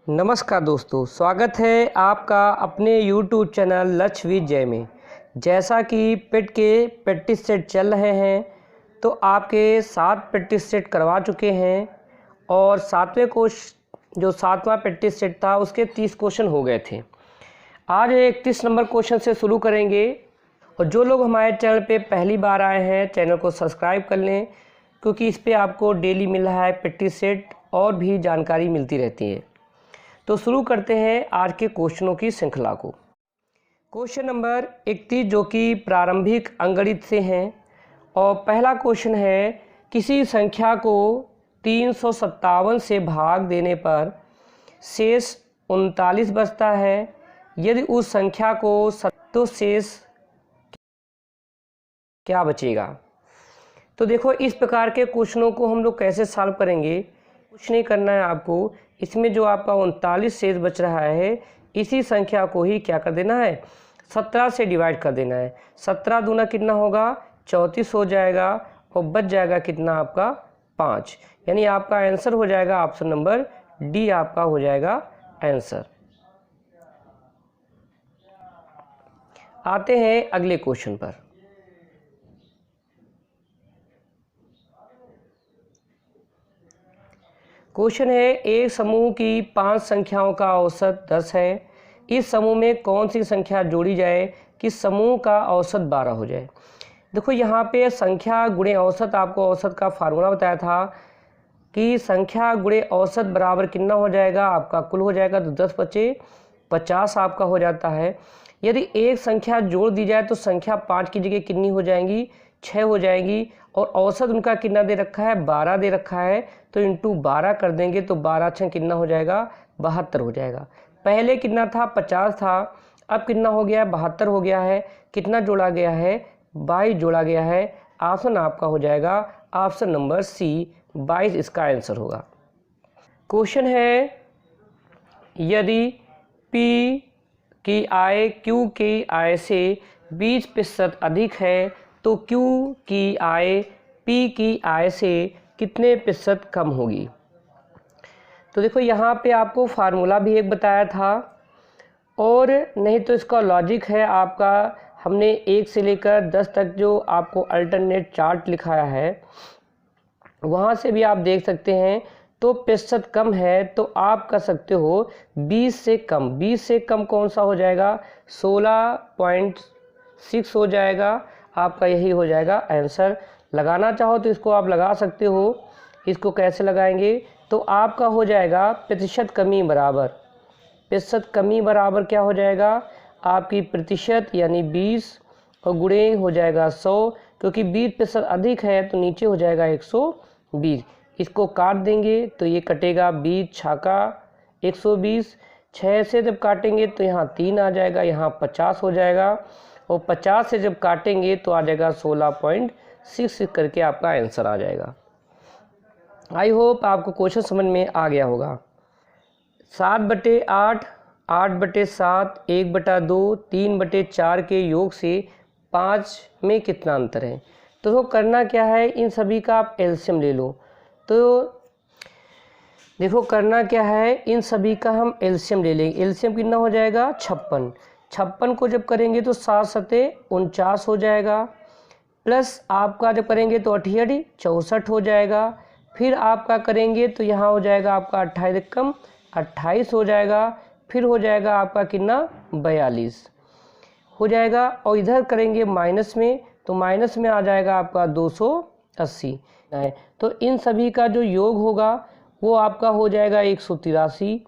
नमस्कार दोस्तों, स्वागत है आपका अपने YouTube चैनल लक्ष्य विद जय में। जैसा कि पेट के प्रैक्टिस सेट चल रहे हैं तो आपके 7 प्रैक्टिस सेट करवा चुके हैं और जो 7वां प्रैक्टिस सेट था उसके 30 क्वेश्चन हो गए थे। आज 31 नंबर क्वेश्चन से शुरू करेंगे और जो लोग हमारे चैनल पे पहली बार आए हैं चैनल को सब्सक्राइब कर लें, क्योंकि इस पे आपको डेली मिल रहा है प्रैक्टिस सेट और भी जानकारी मिलती रहती है। तो शुरू करते हैं आज के क्वेश्चनों की श्रृंखला को। क्वेश्चन नंबर 31 जो कि प्रारंभिक अंकगणित से हैं और पहला क्वेश्चन है, किसी संख्या को 357 से भाग देने पर शेष 39 बचता है। यदि उस संख्या को तो शेष क्या बचेगा। तो देखो, इस प्रकार के क्वेश्चनों को हम लोग कैसे सॉल्व करेंगे। कुछ नहीं करना है आपको, इसमें जो आपका 39 शेष बच रहा है इसी संख्या को ही क्या कर देना है, 17 से डिवाइड कर देना है। 17 दूना कितना होगा, 34 हो जाएगा और बच जाएगा कितना आपका 5। यानी आपका आंसर हो जाएगा ऑप्शन नंबर डी, आपका हो जाएगा आंसर। आते हैं अगले क्वेश्चन पर। क्वेश्चन है, एक समूह की 5 संख्याओं का औसत 10 है। इस समूह में कौन सी संख्या जोड़ी जाए कि समूह का औसत 12 हो जाए। देखो, यहाँ पे संख्या गुणे औसत, आपको औसत का फार्मूला बताया था कि संख्या गुणे औसत बराबर कितना हो जाएगा, आपका कुल हो जाएगा। तो 10 बचे 50 आपका हो जाता है। यदि एक संख्या जोड़ दी जाए तो संख्या 5 की जगह कितनी हो जाएंगी, 6 हो जाएंगी। और औसत उनका कितना दे रखा है, 12 दे रखा है। तो इंटू 12 कर देंगे तो 12 छः कितना हो जाएगा, 72 हो जाएगा। पहले कितना था, 50 था, अब कितना हो गया, 72 हो गया है। कितना जोड़ा गया है, 22 जोड़ा गया है। ऑप्शन आपका हो जाएगा ऑप्शन नंबर सी, 22 इसका आंसर होगा। क्वेश्चन है, यदि P की आय Q की आय से 20% अधिक है तो Q की आय P की आय से कितने प्रतिशत कम होगी। तो देखो, यहाँ पे आपको फार्मूला भी एक बताया था और नहीं तो इसका लॉजिक है आपका, हमने 1 से लेकर 10 तक जो आपको अल्टरनेट चार्ट लिखाया है वहाँ से भी आप देख सकते हैं। तो प्रतिशत कम है तो आप कर सकते हो 20 से कम। 20 से कम कौन सा हो जाएगा, 16.6 हो जाएगा। आपका यही हो जाएगा आंसर। लगाना चाहो तो इसको आप लगा सकते हो। इसको कैसे लगाएंगे, तो आपका हो जाएगा प्रतिशत कमी बराबर, प्रतिशत कमी बराबर क्या हो जाएगा, आपकी प्रतिशत यानी 20 और गुणे हो जाएगा 100, क्योंकि 20% अधिक है तो नीचे हो जाएगा 120। इसको काट देंगे तो ये कटेगा 20 छाका 120। 6 से जब काटेंगे तो यहाँ 3 आ जाएगा, यहाँ 50 हो जाएगा और 50 से जब काटेंगे तो आ जाएगा 16.6 करके आपका आंसर आ जाएगा। आई होप आपको क्वेश्चन समझ में आ गया होगा। 7/8, 8/7, 1/2, 3/4 के योग से 5 में कितना अंतर है। तो करना क्या है, इन सभी का आप एलसीएम ले लो। तो देखो, करना क्या है, इन सभी का हम एलसीएम ले लेंगे। एलसीएम कितना हो जाएगा, 56। 56 को जब करेंगे तो 7 सते 49 हो जाएगा, प्लस आपका जब करेंगे तो 88 64 हो जाएगा। फिर आपका करेंगे तो यहाँ हो जाएगा आपका 28 कम 28 हो जाएगा। फिर हो जाएगा आपका कितना, 42 हो जाएगा। और इधर करेंगे माइनस में तो माइनस में आ जाएगा आपका 280 है। तो इन सभी का जो योग होगा वो आपका हो जाएगा 183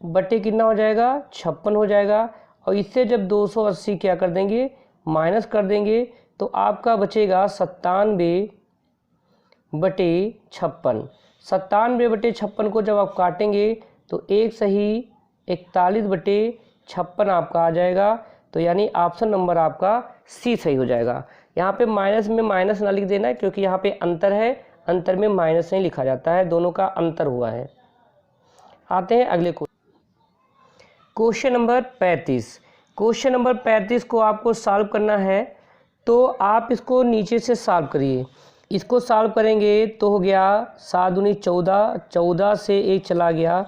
बटे कितना हो जाएगा, 56 हो जाएगा। और इससे जब 280 क्या कर देंगे, माइनस कर देंगे तो आपका बचेगा 97/56। 97/56 को जब आप काटेंगे तो एक सही 41/56 आपका आ जाएगा। तो यानी ऑप्शन नंबर आपका सी सही हो जाएगा। यहाँ पे माइनस में माइनस ना लिख देना है, क्योंकि यहाँ पे अंतर है, अंतर में माइनस नहीं लिखा जाता है, दोनों का अंतर हुआ है। आते हैं अगले क्वेश्चन नंबर 35। क्वेश्चन नंबर 35 को आपको सॉल्व करना है तो आप इसको नीचे से सॉल्व करिए। इसको सॉल्व करेंगे तो हो गया 7 दूनी 14, 14 से 1 चला गया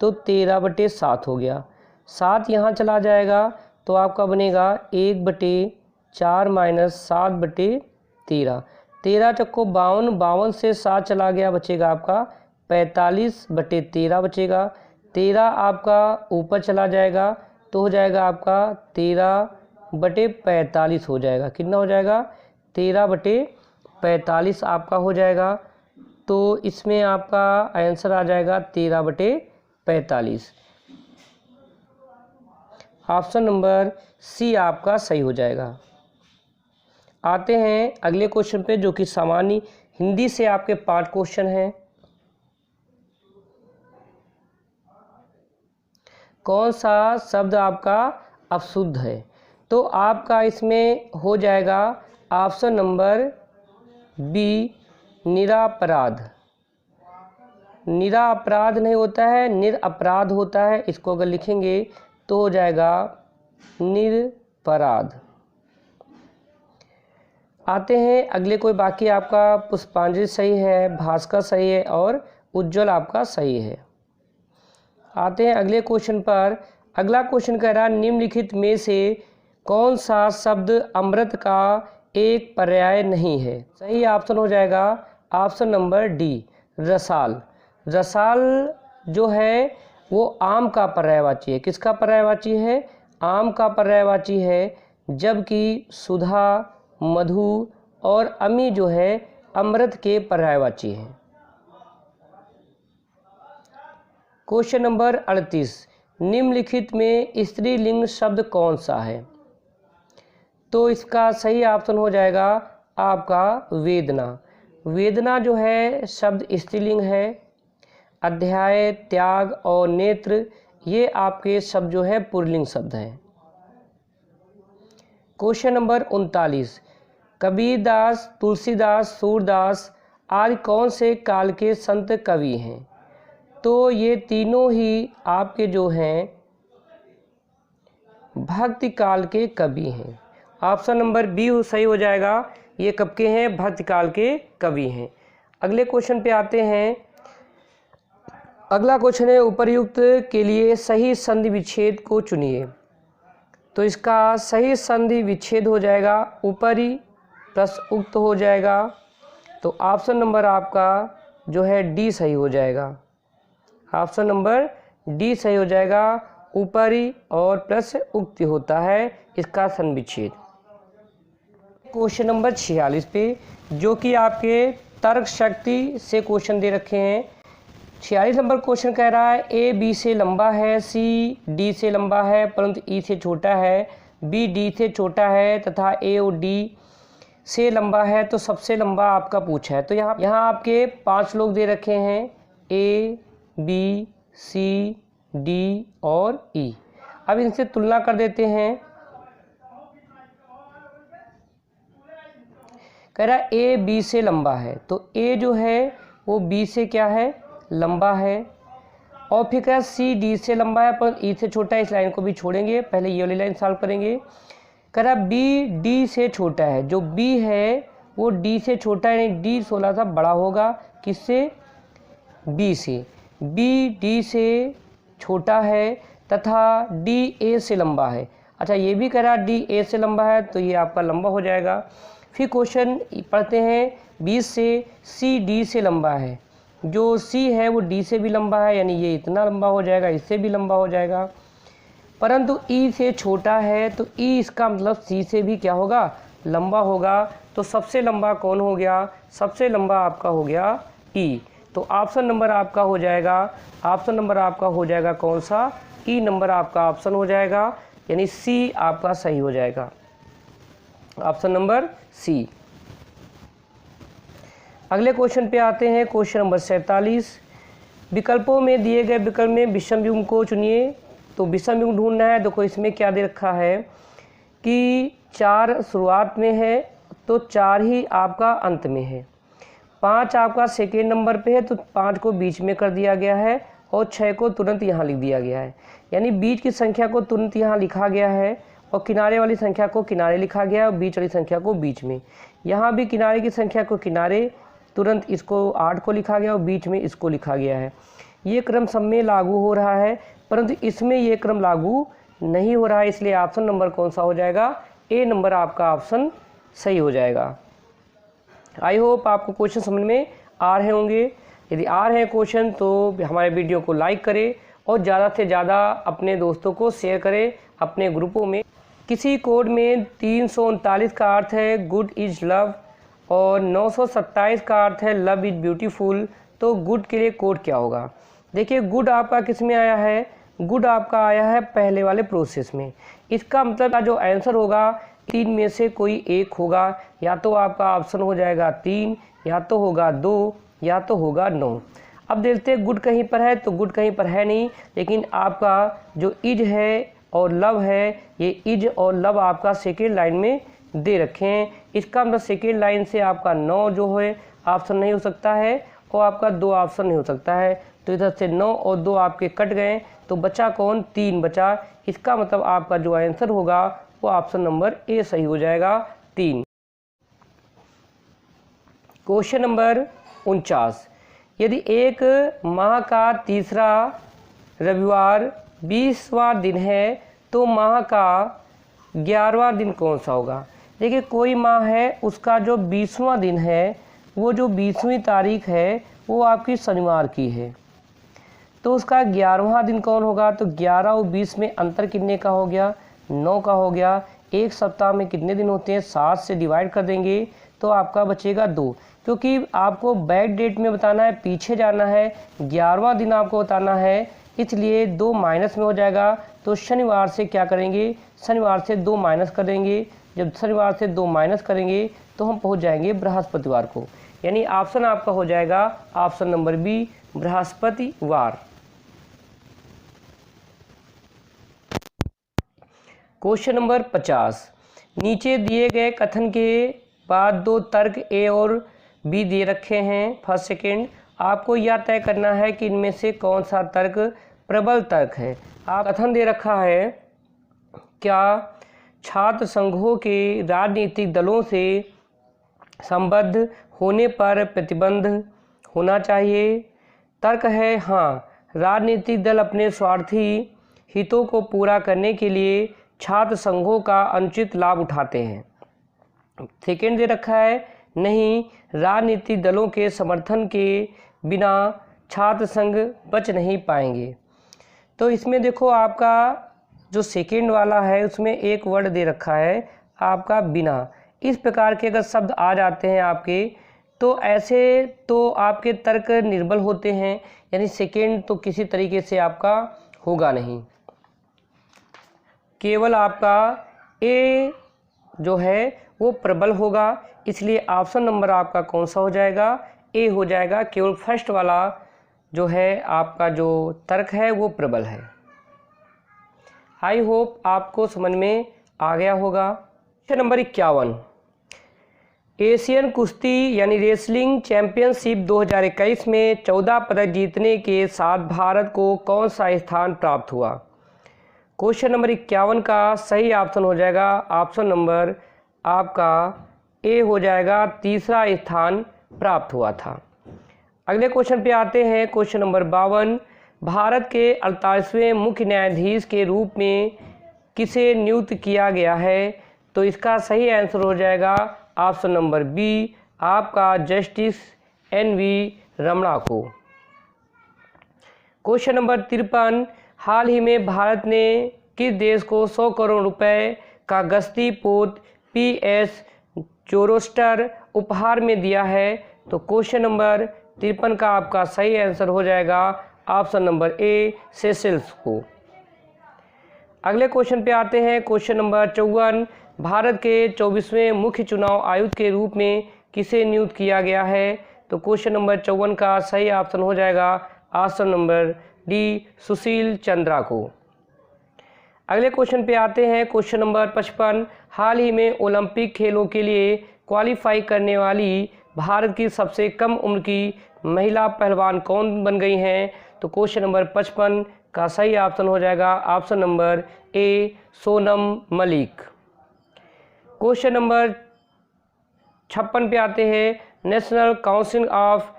तो 13/7 हो गया। 7 यहाँ चला जाएगा तो आपका बनेगा 1/4 माइनस 7/13। 13 चक्को 52, 52 से 7 चला गया, बचेगा आपका 45/13 बचेगा। 13 आपका ऊपर चला जाएगा तो हो जाएगा आपका 13/45 हो जाएगा। कितना हो जाएगा? 13/45 आपका हो जाएगा। तो इसमें आपका आंसर आ जाएगा 13/45। ऑप्शन नंबर सी आपका सही हो जाएगा। आते हैं अगले क्वेश्चन पे, जो कि सामान्य हिंदी से आपके 5 क्वेश्चन हैं। कौन सा शब्द आपका अपशुद्ध है? तो आपका इसमें हो जाएगा ऑप्शन नंबर बी, निरपराध। निरपराध नहीं होता है, निरपराध होता है। इसको अगर लिखेंगे तो हो जाएगा निरपराध। आते हैं अगले कोई, बाकी आपका पुष्पांजलि सही है, भास्कर सही है और उज्जवल आपका सही है। आते हैं अगले क्वेश्चन पर। अगला क्वेश्चन कह रहा है निम्नलिखित में से कौन सा शब्द अमृत का एक पर्याय नहीं है? सही ऑप्शन हो जाएगा ऑप्शन नंबर डी, रसाल। रसाल जो है वो आम का पर्यायवाची है। किसका पर्यायवाची है? आम का पर्यायवाची है। जबकि सुधा, मधु और अमी जो है अमृत के पर्यायवाची हैं। क्वेश्चन नंबर 38, निम्नलिखित में स्त्रीलिंग शब्द कौन सा है? तो इसका सही ऑप्शन हो जाएगा आपका वेदना। वेदना जो है शब्द स्त्रीलिंग है। अध्याय, त्याग और नेत्र ये आपके शब्द जो है पुल्लिंग शब्द हैं। क्वेश्चन नंबर 39, कबीरदास, तुलसीदास, सूरदास आदि कौन से काल के संत कवि हैं? तो ये तीनों ही आपके जो हैं भक्ति काल के कवि हैं। ऑप्शन नंबर बी सही हो जाएगा। ये कब के हैं? भक्ति काल के कवि हैं। अगले क्वेश्चन पे आते हैं। अगला क्वेश्चन है उपर्युक्त के लिए सही संधि विच्छेद को चुनिए। तो इसका सही संधि विच्छेद हो जाएगा ऊपरी प्लस उक्त हो जाएगा। तो ऑप्शन नंबर आपका जो है डी सही हो जाएगा। ऑप्शन नंबर डी सही हो जाएगा। ऊपरी और प्लस उक्ति होता है इसका संधि विच्छेद। क्वेश्चन नंबर 46 पे, जो कि आपके तर्क शक्ति से क्वेश्चन दे रखे हैं। 46 नंबर क्वेश्चन कह रहा है ए बी से लंबा है, सी डी से लंबा है परंतु ई से छोटा है, बी डी से छोटा है तथा ए और डी से लंबा है, तो सबसे लंबा आपका पूछा है। तो यहाँ आपके 5 लोग दे रखे हैं, ए बी सी डी और ई। अब इनसे तुलना कर देते हैं। कह रहा है ए बी से लंबा है, तो ए जो है वो बी से क्या है? लंबा है। और फिर कह रहा सी डी से लंबा है पर ई से छोटा है। इस लाइन को भी छोड़ेंगे, पहले ये वाली लाइन सॉल्व करेंगे। कह रहा बी डी से छोटा है। जो बी है वो डी से छोटा है, यानी डी 16 सा बड़ा होगा। किससे? बी से। बी डी से छोटा है तथा डी ए से लंबा है। अच्छा, ये भी कह रहा डी ए से लंबा है, तो ये आपका लंबा हो जाएगा। फिर क्वेश्चन पढ़ते हैं 20 से, सी डी से लंबा है। जो सी है वो डी से भी लंबा है, यानी ये इतना लंबा हो जाएगा, इससे भी लंबा हो जाएगा। परंतु ई से छोटा है, तो ई इसका मतलब सी से भी क्या होगा? लंबा होगा। तो सबसे लंबा कौन हो गया? सबसे लंबा आपका हो गया ई। तो ऑप्शन नंबर आपका हो जाएगा, ऑप्शन नंबर आपका हो जाएगा कौन सा? ई नंबर आपका ऑप्शन हो जाएगा, यानी सी आपका सही हो जाएगा। Option number C. अगले क्वेश्चन पे आते हैं। क्वेश्चन नंबर 47, विकल्पों में दिए गए विकल्प में विषम युग्म को चुनिए। तो विषम युग्म ढूंढना है। देखो इसमें क्या दे रखा है कि 4 शुरुआत में है तो 4 ही आपका अंत में है। 5 आपका सेकेंड नंबर पे है तो 5 को बीच में कर दिया गया है और 6 को तुरंत यहाँ लिख दिया गया है। यानी बीच की संख्या को तुरंत यहाँ लिखा गया है और किनारे वाली संख्या को किनारे लिखा गया है और बीच वाली संख्या को बीच में। यहाँ भी किनारे की संख्या को किनारे, तुरंत इसको 8 को लिखा गया और बीच में इसको लिखा गया है। ये क्रम सब में लागू हो रहा है, परंतु इसमें ये क्रम लागू नहीं हो रहा है, इसलिए ऑप्शन नंबर कौन सा हो जाएगा, ए नंबर आपका ऑप्शन सही हो जाएगा। आई होप आपको क्वेश्चन समझ में आ रहे होंगे। यदि आ रहे हैं क्वेश्चन तो हमारे वीडियो को लाइक करें और ज़्यादा से ज़्यादा अपने दोस्तों को शेयर करें अपने ग्रुपों में। किसी कोड में 339 का अर्थ है गुड इज लव और 927 का अर्थ है लव इज ब्यूटीफुल, तो गुड के लिए कोड क्या होगा। देखिए गुड आपका किस में आया है, गुड आपका आया है पहले वाले प्रोसेस में। इसका मतलब जो आंसर होगा 3 में से कोई एक होगा, या तो आपका ऑप्शन हो जाएगा 3, या तो होगा 2, या तो होगा 9। अब देखते हैं गुड कहीं पर है, तो गुड कहीं पर है नहीं, लेकिन आपका जो इज है और लव है, ये इज और लव आपका सेकेंड लाइन में दे रखे हैं। इसका मतलब सेकेंड लाइन से आपका 9 जो है ऑप्शन नहीं हो सकता है और आपका 2 ऑप्शन नहीं हो सकता है, तो इधर से 9 और 2 आपके कट गए, तो बचा कौन, 3 बचा। इसका मतलब आपका जो आंसर होगा वो ऑप्शन नंबर ए सही हो जाएगा, 3। क्वेश्चन नंबर 49, यदि एक माह का तीसरा रविवार 20वां दिन है तो माह का 11वां दिन कौन सा होगा। देखिए कोई माह है, उसका जो 20वां दिन है, वो जो 20वीं तारीख है वो आपकी शनिवार की है, तो उसका 11वां दिन कौन होगा। तो 11 और 20 में अंतर कितने का हो गया, 9 का हो गया। एक सप्ताह में कितने दिन होते हैं, 7 से डिवाइड कर देंगे तो आपका बचेगा 2, क्योंकि आपको बैक डेट में बताना है, पीछे जाना है, 11वां दिन आपको बताना है, इसलिए 2 माइनस में हो जाएगा। तो शनिवार से क्या करेंगे, शनिवार से 2 माइनस कर देंगे। जब शनिवार से 2 माइनस करेंगे तो हम पहुंच जाएंगे बृहस्पतिवार को, यानी ऑप्शन आपका हो जाएगा ऑप्शन नंबर बी, बृहस्पतिवार। क्वेश्चन नंबर 50, नीचे दिए गए कथन के बाद 2 तर्क ए और बी दे रखे हैं, फर्स्ट सेकेंड। आपको यह तय करना है कि इनमें से कौन सा तर्क प्रबल तर्क है। आप कथन दे रखा है, क्या छात्र संघों के राजनीतिक दलों से संबद्ध होने पर प्रतिबंध होना चाहिए। तर्क है हाँ, राजनीतिक दल अपने स्वार्थी हितों को पूरा करने के लिए छात्र संघों का अनुचित लाभ उठाते हैं। सेकेंड दे रखा है, नहीं, राजनीतिक दलों के समर्थन के बिना छात्र संघ बच नहीं पाएंगे। तो इसमें देखो आपका जो सेकेंड वाला है उसमें एक वर्ड दे रखा है आपका बिना। इस प्रकार के अगर शब्द आ जाते हैं आपके, तो ऐसे तो आपके तर्क निर्बल होते हैं, यानी सेकेंड तो किसी तरीके से आपका होगा नहीं, केवल आपका ए जो है वो प्रबल होगा। इसलिए ऑप्शन नंबर आपका कौन सा हो जाएगा, ए हो जाएगा। केवल फर्स्ट वाला जो है आपका जो तर्क है वो प्रबल है। आई होप आपको समझ में आ गया होगा। क्वेश्चन नंबर 51, एशियन कुश्ती यानी रेसलिंग चैंपियनशिप 2021 में 14 पदक जीतने के साथ भारत को कौन सा स्थान प्राप्त हुआ। क्वेश्चन नंबर 51 का सही ऑप्शन हो जाएगा ऑप्शन नंबर आपका ए हो जाएगा, तीसरा स्थान प्राप्त हुआ था। अगले क्वेश्चन पे आते हैं, क्वेश्चन नंबर 52, भारत के 48वें मुख्य न्यायाधीश के रूप में किसे नियुक्त किया गया है। तो इसका सही आंसर हो जाएगा ऑप्शन नंबर बी, आपका जस्टिस एन.वी. रमणा को। क्वेश्चन नंबर 53, हाल ही में भारत ने किस देश को 100 करोड़ रुपए का गश्ती पोत पीएस जोरोस्टर उपहार में दिया है। तो क्वेश्चन नंबर 53 का आपका सही आंसर हो जाएगा ऑप्शन नंबर ए, सेशेल्स को। अगले क्वेश्चन पे आते हैं, क्वेश्चन नंबर 54, भारत के 24वें मुख्य चुनाव आयुक्त के रूप में किसे नियुक्त किया गया है। तो क्वेश्चन नंबर 54 का सही ऑप्शन हो जाएगा option number D, Sushil Chandra को। अगले क्वेश्चन पे आते हैं, क्वेश्चन नंबर 55, हाल ही में ओलंपिक खेलों के लिए क्वालिफाई करने वाली भारत की सबसे कम उम्र की महिला पहलवान कौन बन गई हैं। तो क्वेश्चन नंबर 55 का सही ऑप्शन हो जाएगा option number A, Sonam Malik. Question number 56 पे आते हैं, national council of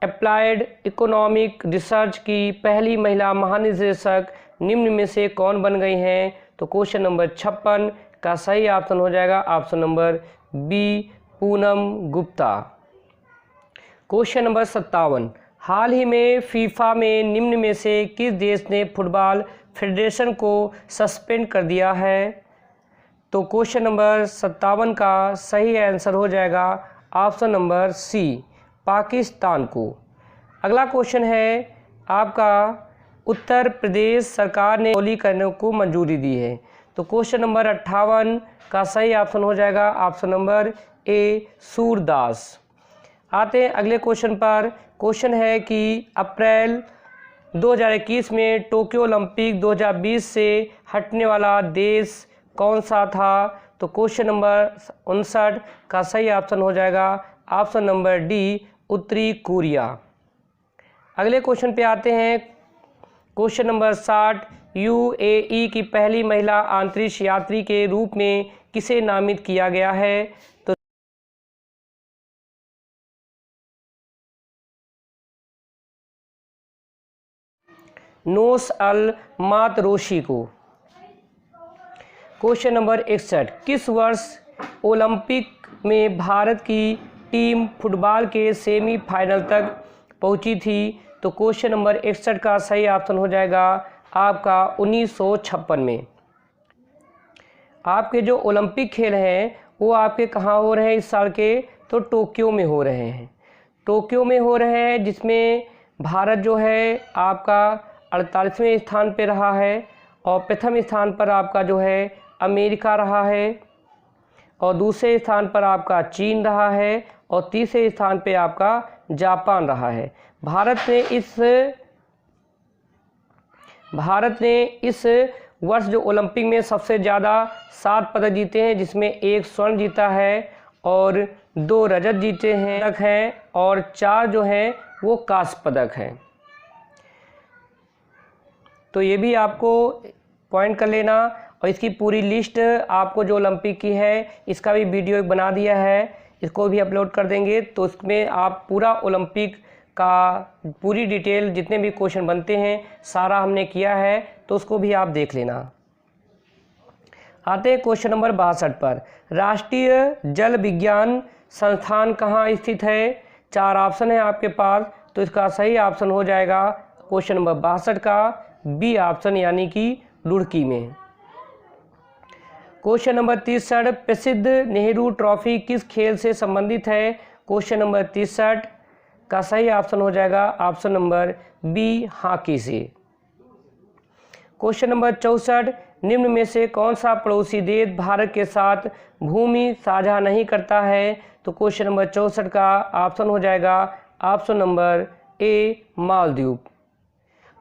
applied economic research की पहली महिला महानिदेशक निम्न में से कौन बन गई हैं? तो क्वेश्चन नंबर 56 का सही ऑप्शन हो जाएगा option number B, Poonam Gupta. Question number 57, हाल ही में फीफा में निम्न में से किस देश ने फुटबॉल फेडरेशन को सस्पेंड कर दिया है? तो क्वेश्चन नंबर 57 का सही आंसर हो जाएगा ऑप्शन नंबर सी, पाकिस्तान को। अगला क्वेश्चन है आपका, उत्तर प्रदेश सरकार ने होली करने को मंजूरी दी है। तो क्वेश्चन नंबर 58 का सही ऑप्शन हो जाएगा ऑप्शन नंबर ए, सूरदास। आते हैं अगले क्वेश्चन पर। क्वेश्चन है कि अप्रैल 2021 में टोक्यो ओलंपिक 2020 से हटने वाला देश कौन सा था? तो क्वेश्चन नंबर 59 का सही ऑप्शन हो जाएगा ऑप्शन नंबर डी, उत्तरी कोरिया। अगले क्वेश्चन पे आते हैं। क्वेश्चन नंबर 60, यूएई की पहली महिला अंतरिक्ष यात्री के रूप में किसे नामित किया गया है? तो नोस अल मातरोशी को। क्वेश्चन नंबर 61, किस वर्ष ओलंपिक में भारत की टीम फुटबॉल के सेमीफाइनल तक पहुंची थी? तो क्वेश्चन नंबर 61 का सही ऑप्शन हो जाएगा आपका 1956 में। आपके जो ओलंपिक खेल हैं वो आपके कहाँ हो रहे हैं इस साल के? तो टोक्यो में हो रहे हैं। टोक्यो में हो रहे हैं, जिसमें भारत जो है आपका 48वें स्थान पे रहा है और प्रथम स्थान पर आपका जो है अमेरिका रहा है और दूसरे स्थान पर आपका चीन रहा है और तीसरे स्थान पे आपका जापान रहा है। भारत ने इस वर्ष जो ओलंपिक में सबसे ज़्यादा 7 पदक जीते हैं, जिसमें 1 स्वर्ण जीता है और 2 रजत जीते हैं और 4 जो हैं वो कांस्य पदक हैं। तो ये भी आपको पॉइंट कर लेना। और इसकी पूरी लिस्ट आपको जो ओलंपिक की है इसका भी वीडियो एक बना दिया है, इसको भी अपलोड कर देंगे। तो इसमें आप पूरा ओलंपिक का पूरी डिटेल, जितने भी क्वेश्चन बनते हैं सारा हमने किया है, तो उसको भी आप देख लेना। आते हैं क्वेश्चन नंबर 62 पर। राष्ट्रीय जल विज्ञान संस्थान कहाँ स्थित है? 4 ऑप्शन है आपके पास, तो इसका सही ऑप्शन हो जाएगा क्वेश्चन नंबर 62 का बी ऑप्शन, यानी कि रुड़की में। क्वेश्चन नंबर 63, प्रसिद्ध नेहरू ट्रॉफी किस खेल से संबंधित है? क्वेश्चन नंबर 63 का सही ऑप्शन हो जाएगा ऑप्शन नंबर बी, हॉकी से। क्वेश्चन नंबर 64, निम्न में से कौन सा पड़ोसी देश भारत के साथ भूमि साझा नहीं करता है? तो क्वेश्चन नंबर 64 का ऑप्शन हो जाएगा option number A, Maldives.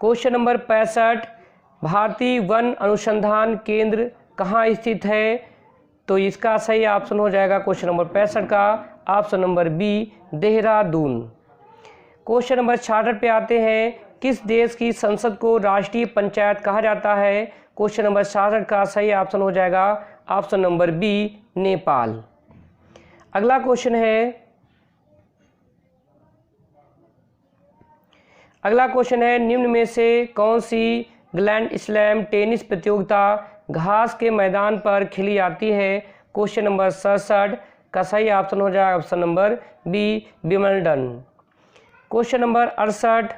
Question number 65, भारतीय वन अनुसंधान केंद्र कहाँ स्थित है? तो इसका सही ऑप्शन हो जाएगा क्वेश्चन नंबर 65 का option number B, Dehradun. Question number 66 पे आते हैं। किस देश की संसद को राष्ट्रीय पंचायत कहा जाता है? क्वेश्चन नंबर 66 का सही ऑप्शन हो जाएगा ऑप्शन नंबर बी, नेपाल। अगला क्वेश्चन है निम्न में से कौन सी ग्रैंड स्लैम टेनिस प्रतियोगिता घास के मैदान पर खेली जाती है? क्वेश्चन नंबर 67 का सही ऑप्शन हो जाएगा option number B, Wimbledon. Question number 68,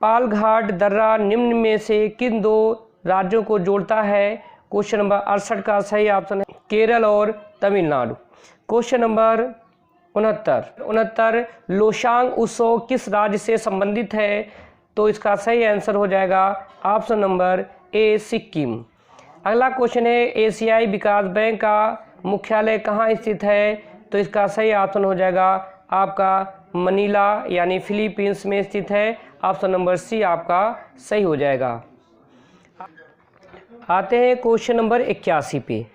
Palghat दर्रा निम्न में से किन 2 राज्यों को जोड़ता है? क्वेश्चन नंबर 68 का सही ऑप्शन है केरल और तमिलनाडु। क्वेश्चन नंबर 69, लोसांग उत्सव किस राज्य से संबंधित है? तो इसका सही आंसर हो जाएगा ऑप्शन नंबर ए, सिक्किम। अगला क्वेश्चन है, एशियाई विकास बैंक का मुख्यालय कहाँ स्थित है? तो इसका सही ऑप्शन हो जाएगा आपका मनीला यानी फिलीपींस में स्थित है। ऑप्शन नंबर सी आपका सही हो जाएगा। आते हैं क्वेश्चन नंबर 81 पे।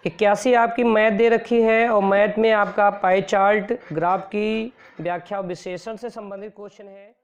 81 आपकी मैथ दे रखी है और मैथ में आपका पाई चार्ट, ग्राफ की व्याख्या और विश्लेषण से संबंधित क्वेश्चन है।